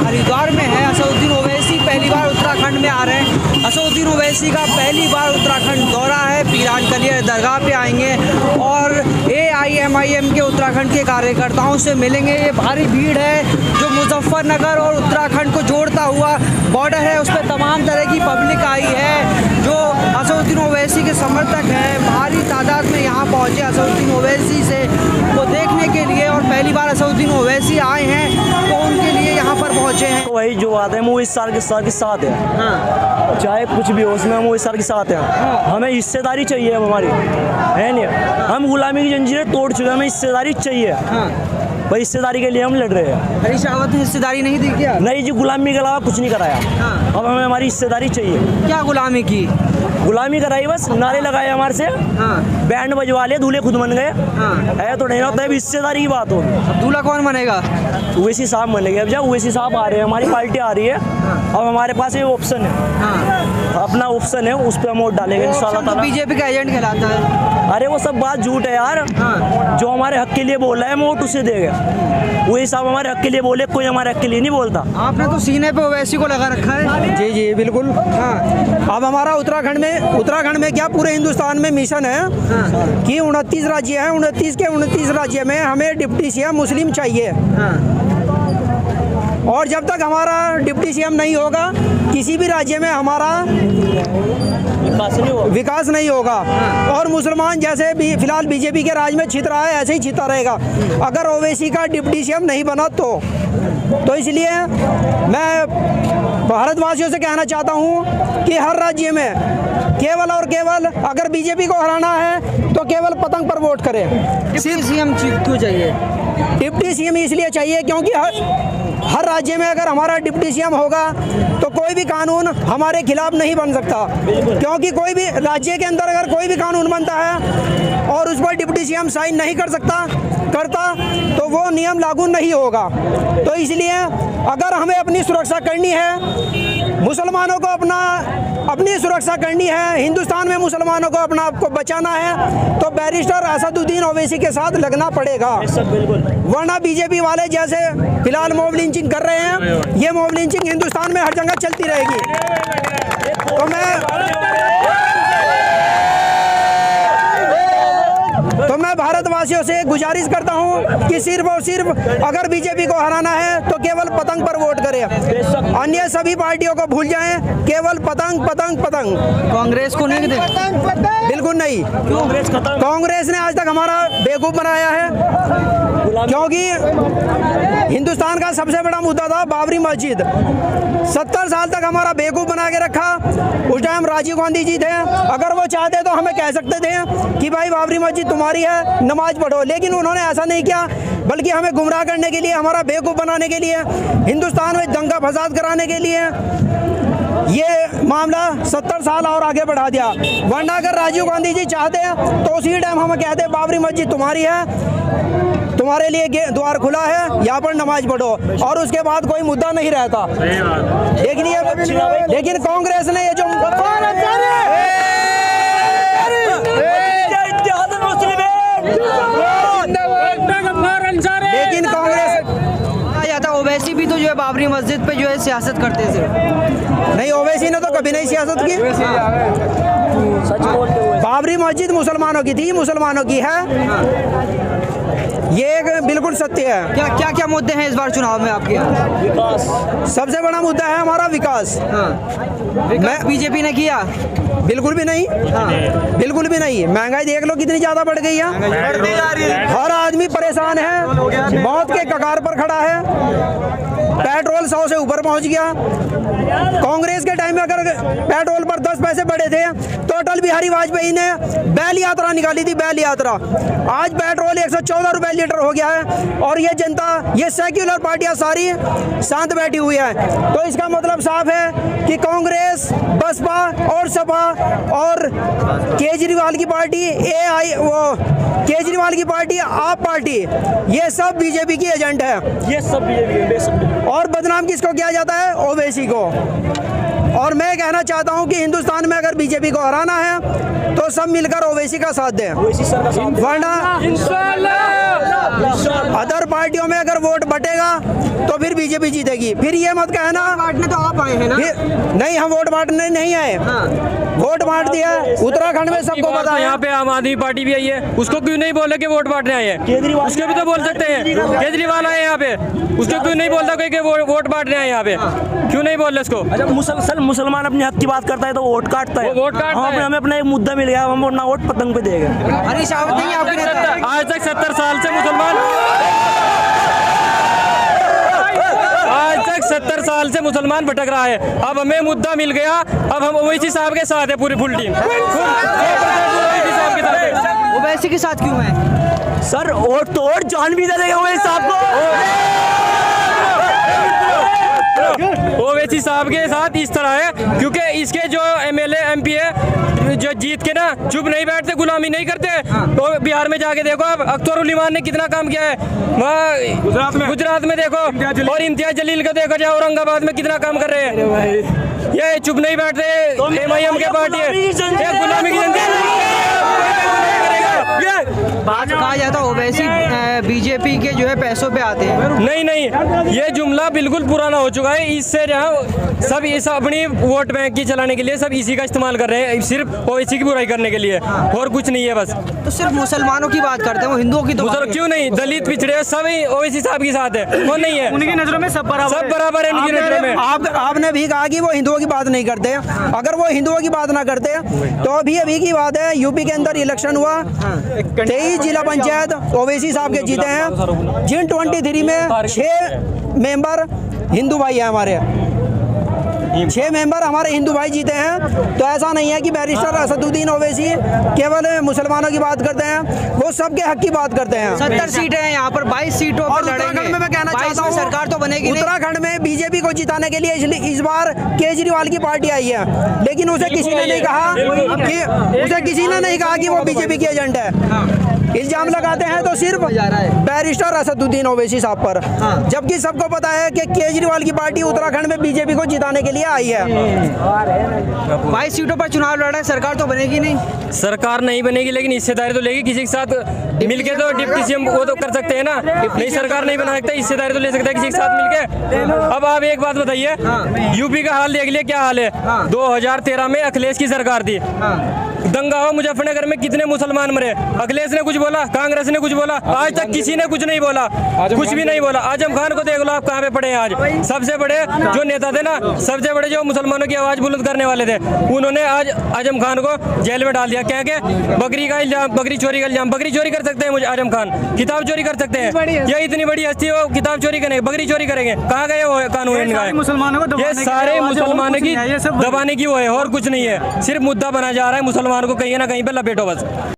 हरिद्वार में है। असदुद्दीन ओवैसी पहली बार उत्तराखंड में आ रहे हैं। असदुद्दीन ओवैसी का पहली बार उत्तराखंड दौरा है। पीरानकलिया दरगाह पे आएंगे और AIMIM के उत्तराखंड के कार्यकर्ताओं से मिलेंगे। ये भारी भीड़ है जो मुजफ्फरनगर और उत्तराखंड को जोड़ता हुआ बॉर्डर है, उस पर तमाम तरह की पब्लिक आई है जो असदुद्दीन ओवैसी के समर्थक हैं। भारी तादाद में यहाँ पहुँचे असदुद्दीन ओवैसी से को देखने के लिए, और पहली बार असदुद्दीन ओवैसी आए हैं तो उनके लिए यहाँ पर पहुँचे हैं। वही जो बात है वो इस साल के साथ है। हाँ। चाहे कुछ भी हो उसमें वो इस साल के साथ है। हाँ। हमें हिस्सेदारी चाहिए हमारी, है नहीं? हम गुलामी की जंजीरें तोड़ चुके हैं, हमें हिस्सेदारी चाहिए। हाँ। भाई हिस्सेदारी के लिए हम लड़ रहे हैं। हरीश रावत ने हिस्सेदारी नहीं दी क्या? नहीं जी, गुलामी के अलावा कुछ नहीं कराया। हाँ। अब हमें हमारी हिस्सेदारी चाहिए। क्या गुलामी की? गुलामी कराई, बस नारे लगाए हमारे से। हाँ। बैंड बजवा लिए, दूल्हे खुद बन गए। हाँ। है तो नहीं होता है, हिस्सेदारी की बात होगी। अब दूल्हा कौन बनेगा? ओवैसी साहब बनेंगे। अब जब ओवैसी साहब आ रहे हैं, हमारी पार्टी आ रही है। हाँ। अब हमारे पास ये ऑप्शन है। हाँ। अपना ऑप्शन है, उस पर हम वोट डालेंगे इंशाल्लाह ताला। बीजेपी का एजेंट कहलाता है। अरे वो सब बात झूठ है यार। हाँ। जो हमारे हक के लिए बोल रहा है हम वोट उसे देंगे। वही साहब हमारे हक के लिए बोले, कोई हमारे हक के लिए नहीं बोलता। आपने तो सीने पे ओवैसी को लगा रखा है। जी जी बिल्कुल। हाँ। अब हमारा उत्तराखंड में क्या पूरे हिंदुस्तान में मिशन है। हाँ। कि 29 राज्य हैं, 29 के 29 राज्य में हमें डिप्टी CM मुस्लिम चाहिए। हाँ। और जब तक हमारा डिप्टी CM नहीं होगा किसी भी राज्य में हमारा विकास नहीं होगा। और मुसलमान जैसे भी फिलहाल बीजेपी के राज में छित रहा है, ऐसे ही छिता रहेगा अगर ओवैसी का डिप्टी CM नहीं बना तो इसलिए मैं भारतवासियों से कहना चाहता हूं कि हर राज्य में केवल और केवल अगर बीजेपी को हराना है तो केवल पतंग पर वोट करें। डिप्टी CM क्यों चाहिए? डिप्टी CM इसलिए चाहिए क्योंकि हर राज्य में अगर हमारा डिप्टी CM होगा तो कोई भी कानून हमारे खिलाफ नहीं बन सकता। क्योंकि कोई भी राज्य के अंदर अगर कोई भी कानून बनता है और उस पर डिप्टी CM साइन नहीं करता तो वो नियम लागू नहीं होगा। तो इसलिए अगर हमें अपनी सुरक्षा करनी है, मुसलमानों को अपनी सुरक्षा करनी है, हिंदुस्तान में मुसलमानों को अपना आप को बचाना है तो बैरिस्टर असदुद्दीन ओवैसी के साथ लगना पड़ेगा। वरना बीजेपी वाले जैसे फिलहाल मॉब लिंचिंग कर रहे हैं, ये मॉब लिंचिंग हिंदुस्तान में हर जगह चलती रहेगी। तो मैं भारतवासियों से गुजारिश करता हूं कि सिर्फ और सिर्फ अगर बीजेपी को हराना है तो केवल पतंग पर वोट करें, अन्य सभी पार्टियों को भूल जाएं, केवल पतंग पतंग पतंग। कांग्रेस को नहीं देते? बिल्कुल नहीं। कांग्रेस ने आज तक हमारा बेवकूफ़ बनाया है, क्योंकि हिंदुस्तान का सबसे बड़ा मुद्दा था बाबरी मस्जिद। 70 साल तक हमारा बेवकूफ़ बना के रखा। उस टाइम राजीव गांधी जी थे, अगर वो चाहते तो हमें कह सकते थे कि भाई बाबरी मस्जिद तुम्हारी है, नमाज पढ़ो, लेकिन उन्होंने ऐसा नहीं किया, बल्कि हमें गुमराह करने के लिए, हमारा बेवकूफ़ बनाने के लिए, हिंदुस्तान में दंगा फसाद कराने के लिए ये मामला 70 साल और आगे बढ़ा दिया। वरना अगर राजीव गांधी जी चाहते तो उसी टाइम हमें कहते बाबरी मस्जिद तुम्हारी है, तुम्हारे लिए द्वार खुला है, यहाँ पर नमाज पढ़ो, और उसके बाद कोई मुद्दा नहीं रहता। लेकिन कांग्रेस ने ये जो लेकिन कांग्रेस जाता ओवैसी भी तो जो है बाबरी मस्जिद पे जो है सियासत करते थे। नहीं, ओवैसी ने तो कभी नहीं सियासत की। बाबरी मस्जिद मुसलमानों की थी, मुसलमानों की है, ये एक बिल्कुल सत्य है। क्या मुद्दे हैं इस बार चुनाव में आपके यहाँ? विकास सबसे बड़ा मुद्दा है हमारा, विकास। विकास बीजेपी ने किया? बिल्कुल भी नहीं। हाँ। बिल्कुल भी नहीं। महंगाई देख लो कितनी ज्यादा बढ़ गई है, हर आदमी परेशान है, मौत के कगार पर खड़ा है, पेट्रोल 100 से ऊपर पहुंच गया। कांग्रेस के टाइम में अगर पेट्रोल पर 10 पैसे बढ़े थे तो अटल बिहारी वाजपेयी ने बैल यात्रा निकाली थी, बैल यात्रा। आज पेट्रोल 114 रुपए लीटर हो गया है, और ये जनता, ये सेक्युलर पार्टियां सारी शांत बैठी हुई है। तो इसका मतलब साफ है कि कांग्रेस, बसपा और सपा और केजरीवाल की पार्टी केजरीवाल की पार्टी, आप पार्टी, ये सब बीजेपी की एजेंट है। ये सब बीजेपी। और बदनाम किसको किया जाता है? ओवैसी को। और मैं कहना चाहता हूं कि हिंदुस्तान में अगर बीजेपी को हराना है तो सब मिलकर ओवैसी का साथ दें, वरना अदर पार्टियों में अगर वोट बटेगा तो फिर बीजेपी बीजेपी जीतेगी। फिर ये मत कहना बांटने तो आप आए हैं ना। नहीं, हम वोट बांटने नहीं आए। वोट बांट दिया उत्तराखंड में, सबको पता है। यहाँ पे आम आदमी पार्टी भी आई है, उसको क्यों नहीं बोले कि वोट बांटने आए हैं? केजरीवाल उसको भी तो बोल सकते हैं। केजरीवाल आए यहाँ पे, उसको क्यों नहीं बोलता कोई कि वोट बांटने आए यहाँ पे? क्यों नहीं बोल रहे उसको? अच्छा, मुसलमान अपने हक की बात करता है तो वोट काटता है। वो वोट काटता है। हमें अपना एक मुद्दा मिल गया, हम अपना वोट पतंग पे देंगे। हरीश रावत नहीं आपके नेता? आज तक 70 साल से मुसलमान भटक रहा है। अब हमें मुद्दा मिल गया, अब हम ओवैसी साहब के साथ है, पूरी फुल टीम ओवैसी साहब के साथ है। ओवैसी के साथ क्यों है सर? वोट तो और जान भी दे देगा वो साहब को। ओवैसी साहब के साथ इस तरह है क्योंकि इसके जो एमएलए एमपी है जो जीत के ना चुप नहीं बैठते, गुलामी नहीं करते। तो बिहार में जाके देखो आप, अख्तर उल इमान ने कितना काम किया है वहाँ गुजरात में देखो, और इम्तियाज जलील का देखो जाए औरंगाबाद में कितना काम कर रहे हैं। ये चुप नहीं बैठते, एमआईएम के पार्टी है, ये गुलामी की कहा जाता है ओवैसी बीजेपी के जो है पैसों पे आते हैं। नहीं, ये जुमला बिल्कुल पुराना हो चुका है। इससे जहाँ सब इस अपनी वोट बैंक की चलाने के लिए सब इसी का इस्तेमाल कर रहे हैं, सिर्फ ओवैसी की बुराई करने के लिए, और कुछ नहीं है बस। तो सिर्फ मुसलमानों की बात करते हैं, वो हिंदुओं की तो क्यों नहीं? दलित पिछड़े सभी ओवैसी साहब के साथ है, वो नहीं है? उनकी नजरों में सब बराबर है। उनकी नजरों में आपने भी कहा कि वो हिंदुओं की बात नहीं करते। अगर वो हिंदुओं की बात ना करते तो अभी की बात है, यूपी के अंदर इलेक्शन हुआ, 23 जिला पंचायत ओवैसी साहब के जीते हैं, जिन 23 में 6 मेंबर हिंदू भाई हैं हमारे, 6 मेंबर हमारे हिंदू भाई जीते हैं। तो ऐसा नहीं है कि बैरिस्टर असदुद्दीन ओवैसी केवल मुसलमानों की बात करते हैं, वो सबके हक की बात करते हैं। 70 सीटें हैं यहाँ पर, 22 सीटों पर लड़ेंगे। उत्तराखंड में मैं कहना चाहता हूँ, सरकार तो बनेगी नहीं। उत्तराखंड में बीजेपी को जिताने के लिए इस बार केजरीवाल की पार्टी आई है, लेकिन उसे किसी ने नहीं कहा कि वो बीजेपी की एजेंट है। इल्जाम लगाते हैं तो सिर्फ बैरिस्टर असदुद्दीन ओवैसी साहब पर, जबकि सबको पता है कि केजरीवाल की पार्टी उत्तराखंड में बीजेपी को जिताने के लिए आई है। 22 सीटों पर चुनाव लड़ रहे हैं, सरकार तो बनेगी नहीं। सरकार नहीं बनेगी, लेकिन हिस्सेदारी तो लेगी किसी के साथ मिलके, तो डिप्टी सीएम वो तो कर सकते हैं ना। नहीं, सरकार नहीं बना सकता, हिस्सेदारी तो ले सकता है किसी के साथ मिलके। अब आप एक बात बताइए, यूपी का हाल देख लिया, क्या हाल है। 2013 में अखिलेश की सरकार थी, दंगा हो मुजफ्फरनगर में, कितने मुसलमान मरे, अखिलेश ने कुछ बोला, कांग्रेस ने कुछ बोला? आज तक किसी ने कुछ नहीं बोला, कुछ भी नहीं बोला। आजम खान को देख लो आप, कहाँ पे पड़े हैं आज। सबसे बड़े जो नेता थे ना, सबसे बड़े जो मुसलमानों की आवाज बुलंद करने वाले थे, उन्होंने आज आजम खान को जेल में डाल दिया। क्या के बकरी का इल्जाम, बकरी चोरी का इल्जाम। बकरी चोरी कर सकते हैं मुझे आजम खान, किताब चोरी कर सकते हैं? ये इतनी बड़ी हस्ती हो, किताब चोरी करेंगे, बकरी चोरी करेंगे? कहाँ गए वो कानून इनका? ये सारे मुसलमानों की दबाने की वो है, और कुछ नहीं है। सिर्फ मुद्दा बना जा रहा है, मुसलमानों को कहीं ना कहीं पे लपेटो बस।